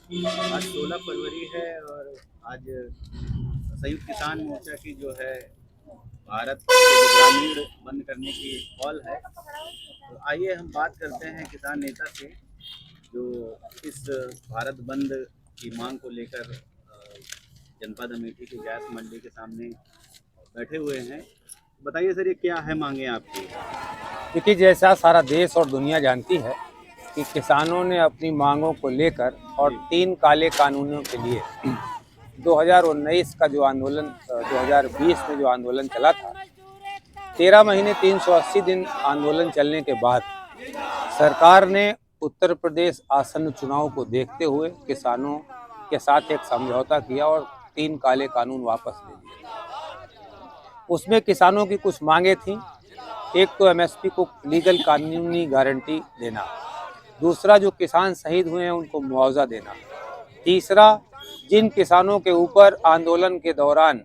आज 16 फरवरी है और आज संयुक्त किसान मोर्चा की जो है भारत के ग्रामीण बंद करने की कॉल है। तो आइए हम बात करते हैं किसान नेता से जो इस भारत बंद की मांग को लेकर जनपद अमेठी की गैस मंडी के सामने बैठे हुए हैं। बताइए सर, ये क्या है मांगे आपकी? देखिए, जैसा सारा देश और दुनिया जानती है कि किसानों ने अपनी मांगों को लेकर और 3 काले कानूनों के लिए 2019 का जो आंदोलन 2020 में जो आंदोलन चला था, 13 महीने 380 दिन आंदोलन चलने के बाद सरकार ने उत्तर प्रदेश आसन्न चुनाव को देखते हुए किसानों के साथ एक समझौता किया और 3 काले कानून वापस ले लिए। उसमें किसानों की कुछ मांगे थीं। एक तो एमएसपी को लीगल कानूनी गारंटी देना, दूसरा जो किसान शहीद हुए हैं उनको मुआवजा देना, तीसरा जिन किसानों के ऊपर आंदोलन के दौरान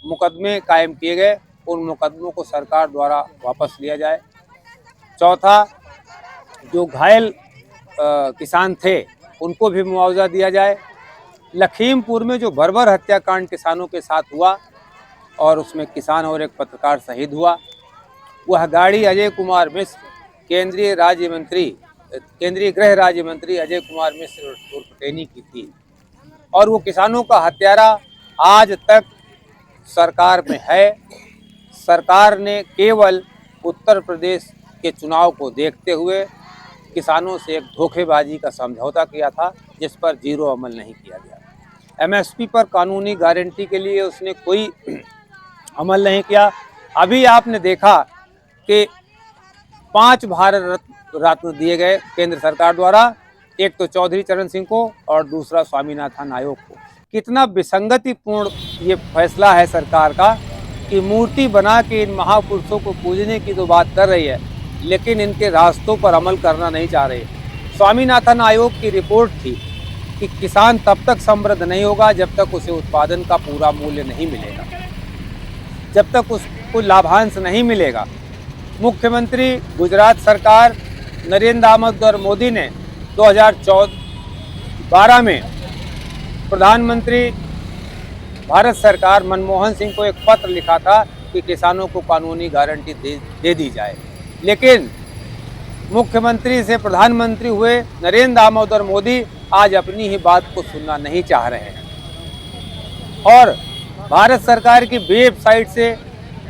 मुकदमे कायम किए गए उन मुकदमों को सरकार द्वारा वापस लिया जाए, चौथा जो घायल किसान थे उनको भी मुआवजा दिया जाए। लखीमपुर में जो बर्बर हत्याकांड किसानों के साथ हुआ और उसमें किसान और एक पत्रकार शहीद हुआ, वह गाड़ी अजय कुमार मिश्र केंद्रीय गृह राज्य मंत्री अजय कुमार मिश्र उर्फ टेनी की थी और वो किसानों का हत्यारा आज तक सरकार में है। सरकार ने केवल उत्तर प्रदेश के चुनाव को देखते हुए किसानों से एक धोखेबाजी का समझौता किया था जिस पर जीरो अमल नहीं किया गया। एमएसपी पर कानूनी गारंटी के लिए उसने कोई अमल नहीं किया। अभी आपने देखा कि 5 भारत रत्न दिए गए केंद्र सरकार द्वारा, एक तो चौधरी चरण सिंह को और दूसरा स्वामीनाथन आयोग को। कितना विसंगतिपूर्ण ये फैसला है सरकार का कि मूर्ति बना के इन महापुरुषों को पूजने की तो बात कर रही है लेकिन इनके रास्तों पर अमल करना नहीं चाह रही। स्वामीनाथन आयोग की रिपोर्ट थी कि किसान तब तक समृद्ध नहीं होगा जब तक उसे उत्पादन का पूरा मूल्य नहीं मिलेगा, जब तक उसको लाभांश नहीं मिलेगा। मुख्यमंत्री गुजरात सरकार नरेंद्र दामोदर मोदी ने 2012 में प्रधानमंत्री भारत सरकार मनमोहन सिंह को एक पत्र लिखा था कि किसानों को कानूनी गारंटी दे दी जाए, लेकिन मुख्यमंत्री से प्रधानमंत्री हुए नरेंद्र दामोदर मोदी आज अपनी ही बात को सुनना नहीं चाह रहे हैं और भारत सरकार की वेबसाइट से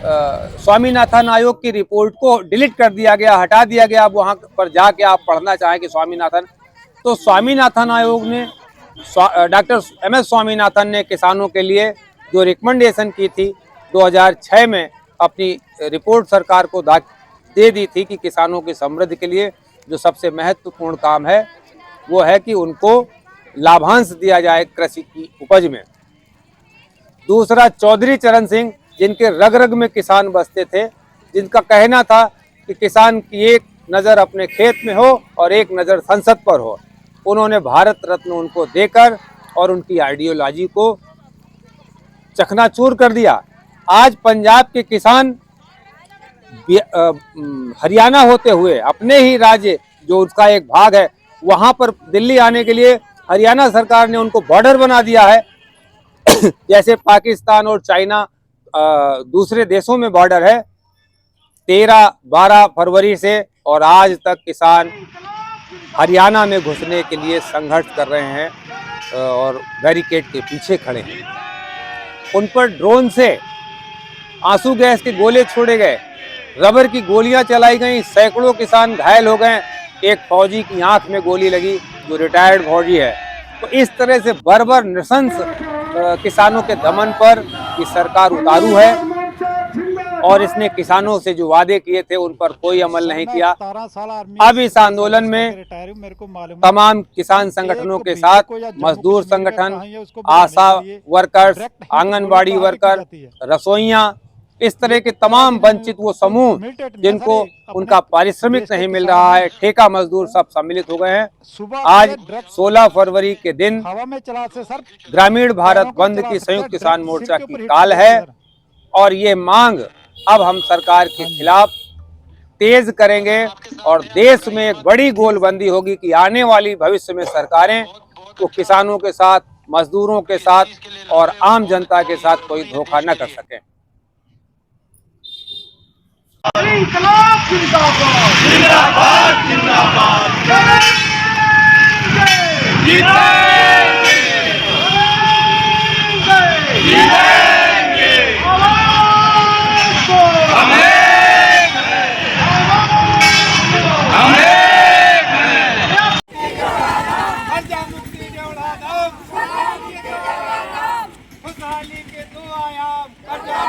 स्वामीनाथन आयोग की रिपोर्ट को डिलीट कर दिया गया, हटा दिया गया। अब वहाँ पर जाके आप पढ़ना चाहें कि स्वामीनाथन आयोग ने डॉक्टर एमएस स्वामीनाथन ने किसानों के लिए जो रिकमेंडेशन की थी 2006 में अपनी रिपोर्ट सरकार को दे दी थी कि किसानों की समृद्धि के लिए जो सबसे महत्वपूर्ण काम है वो है कि उनको लाभांश दिया जाए कृषि की उपज में। दूसरा, चौधरी चरण सिंह जिनके रग रग में किसान बसते थे, जिनका कहना था कि किसान की एक नज़र अपने खेत में हो और एक नज़र संसद पर हो, उन्होंने भारत रत्न उनको देकर और उनकी आइडियोलॉजी को चकनाचूर कर दिया। आज पंजाब के किसान हरियाणा होते हुए अपने ही राज्य जो उसका एक भाग है वहाँ पर दिल्ली आने के लिए हरियाणा सरकार ने उनको बॉर्डर बना दिया है जैसे पाकिस्तान और चाइना दूसरे देशों में बॉर्डर है। 13-12 फरवरी से और आज तक किसान हरियाणा में घुसने के लिए संघर्ष कर रहे हैं और बैरिकेड के पीछे खड़े हैं। उन पर ड्रोन से आंसू गैस के गोले छोड़े गए, रबर की गोलियां चलाई गई, सैकड़ों किसान घायल हो गए। एक फौजी की आंख में गोली लगी जो रिटायर्ड फौजी है। तो इस तरह से बर्बर नृशंस किसानों के दमन पर ये सरकार उतारू है और इसने किसानों से जो वादे किए थे उन पर कोई अमल नहीं किया। अब इस आंदोलन में तमाम किसान संगठनों के साथ मजदूर संगठन, आशा वर्कर्स, आंगनबाड़ी वर्कर, रसोइयां, इस तरह के तमाम वंचित वो समूह जिनको उनका पारिश्रमिक नहीं मिल रहा है, ठेका मजदूर, सब सम्मिलित हो गए हैं। आज 16 फरवरी के दिन ग्रामीण भारत बंद की संयुक्त किसान मोर्चा की काल है और ये मांग अब हम सरकार के खिलाफ तेज करेंगे और देश में एक बड़ी गोलबंदी होगी कि आने वाली भविष्य में सरकारें वो किसानों के साथ, मजदूरों के साथ और आम जनता के साथ कोई धोखा न कर सके। इंकलाब जिंदाबाद जिंदाबाद जिंदाबाद जीतेंगे जीतेंगे आवाज को कर्जा मुक्ति देवड़ा धाम खुशहाली के दो आयाम कर्जा